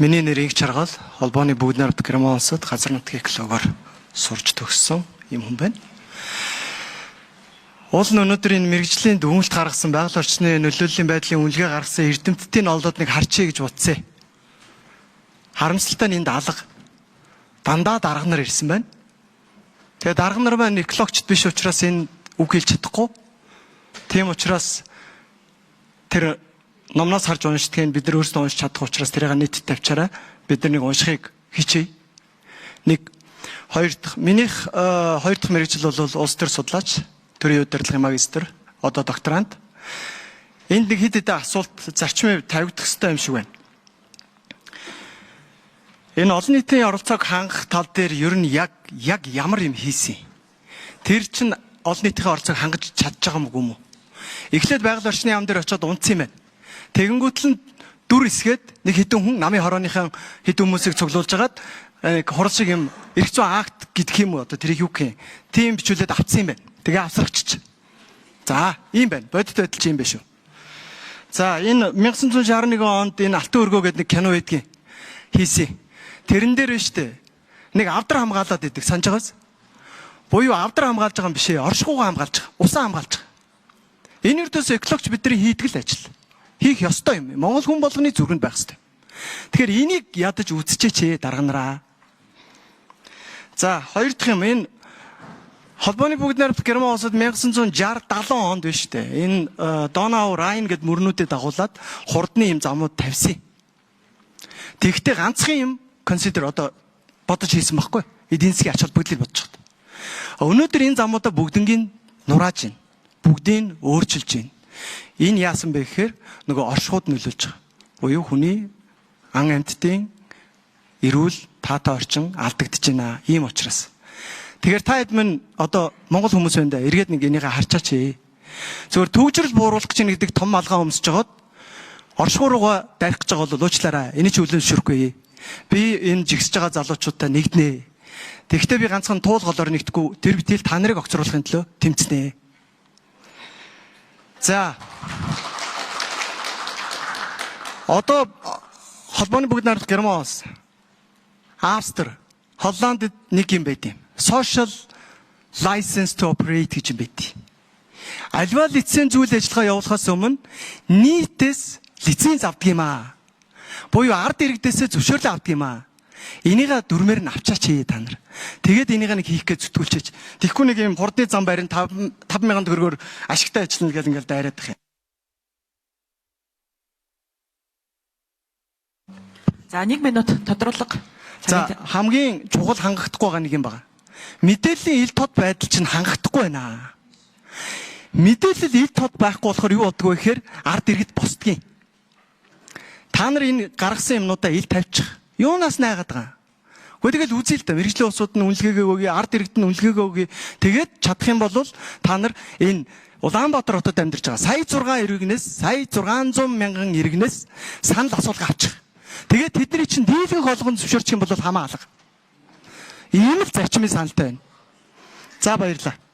Миний нэр Инх Чаргал, холбооны бүгд найрамд Герман улсад газар нутгийн экологоор сурч төгссөн юм хүн байна. Уул нь өнөөдөр энэ мэрэгжлийн дүгнэлт гаргасан байгаль орчны нөлөөллийн байдлын үнэлгээ гаргасан эрдэмтдийн олдуудыг харчъя гэж бодсон. Харамсалтай нь энд алга дандаа дарга нар ирсэн байна. Тэгээ дарга нар маань экологчд биш учраас энэ үг хэлж чадахгүй. Тийм учраас тэр номноос харж уншдгийг бид нар өөрсдөө уншиж чадах учраас тэрийг нийтэд тавьчаарай. Бид нар нэг уншихыг хичээе. Минийх хоёр дахь мэргэжил бол улс төр судлаач, төрийн удирдлагын магистр, одоо докторант. Энд нэг хэд хэдэн асуулт зарчмын тавигдах хэрэгтэй юм шиг байна. Энэ олон нийтийн оролцоог хангах тал дээр ер нь яг ямар юм хийсэн? Тэр чинь олон нийтийн оролцоог хангаж чадж байгаа юм уу? Эхлээд байгаль орчны яам дээр очиод унтсан юм байна. Тэгэнгүүтэл нь дүр эсгээд нэг хэдэн хүн намын хорооныхон хэдэн хүмүүсийг цуглуулж агаад хурал шиг юм эрх зүйн акт гэдэг юм уу одоо тэрийг юу гэх юм? Тийм бичүүлээд авцсан юм байна. Тэгээ авсрагч. За, ийм байна. Бодит байдал чи юм байна шүү. За, энэ 1961 онд энэ Алтан өргөө гэдэг нэг кино байдгийн хийсэн. Тэрэн дээр биш үү? Нэг авдар хамгаалаад идэг санаж байгаас. Буюу авдар хамгаалж байгаа юм биш ээ. Оршихуугаа хамгаалж байгаа. Усаа хамгаалж байгаа. Энэ үрдөөс экологч бидний хийдэг л ажил. Хийх ёстой юм. Монгол хүн болгоны зүрхэнд байх ёстой. Тэгэхээр энийг ядаж үзчихээч дарга нараа. За, хоёр дахь юм энэ холбооны бүгд найрамд Герман улсад 1960-70 онд биш үү? Энэ Донау Райн гэд мөрнүүдэд дагуулад хурдны юм замууд тавьсан. Тэгвэл ганцхан юм консидер одоо бодож хийсэн байхгүй. Эдийн засгийн ач холбогдлыг бодож байгаа. Өнөөдөр энэ замуудаа бүгднийг нурааж байна. Бүгдийг өөрчилж байна. Энэ яасан бэ гэхээр нөгөө оршихуд нөлөөлж байгаа. Буюу хүний ан амьтдын эрүүл таатай орчин алдагдж байна. Ийм учраас. Тэгэхээр та хэд мэн одоо монгол хүмүүс байна да. Эргээд нэг энийгээ харчаач. Зөвхөн төвжрэл бууруулах гэж нэг том алгаа өмсөж жагаад оршихуй руугаа дарих гэж байгаа бол уучлаарай. Эний чи үлэн зөвшөөрөхгүй. Би энэ жигсэж байгаа залуучуудаа нэгднэ. Тэгэхдээ би ганцхан туул голоор нэгдэхгүй тэр битэл та нарыг огцруулахын төлөө тэмцэнэ. За. Одоо холбооны бүгд найрамд Герман улс, Австри, Холландд нэг юм байт юм. Social license to operate гэж юм байт. Альва лиценз үйл ажиллагаа явуулахаас өмнө нийтээс лиценз авдаг юм аа. Буюу ард иргэдээсээ зөвшөөрлөө авдаг юм аа. Энийгээ дөрмээр нь авчаач та нар. Тэгээд энийг нэг хийх гэж зүтгүүлчихэж. Тэгэхгүй нэг юм хурдны зам байрны 5,000 төгрөгөөр ашигтай ажиллана гэж ингээл дайраад их юм. За 1 минут тодруулга. За хамгийн чухал хангахдахгүй байгаа нэг юм байна. Мэдээллийн ил тод байдал чинь хангахдахгүй байна. Мэдээлэл ил тод байхгүй болохоор юу болдгоо гэхээр ард иргэд босдгийн. Та нар энэ гаргасан юмнуудаа ил тавьчих. Юунаас найгаад байгаа? Гэхдээ тэгэл үзье л да. Мэргэжлийн улсууд нь үнэлгээгээ өгье, ард иргэд нь үнэлгээгээ өгье. Тэгээд чадах юм бол та нар энэ Улаанбаатар хотод амьдарч байгаа сая 6 иргэнээс сая 600 мянган иргэнээс санал асуулга авчих. Тэгээд тэдний чинь дийлэнх олгон зөвшөөрчих юм бол хамаа алга. Ийм л зарчмын саналтай байна. За баярлалаа.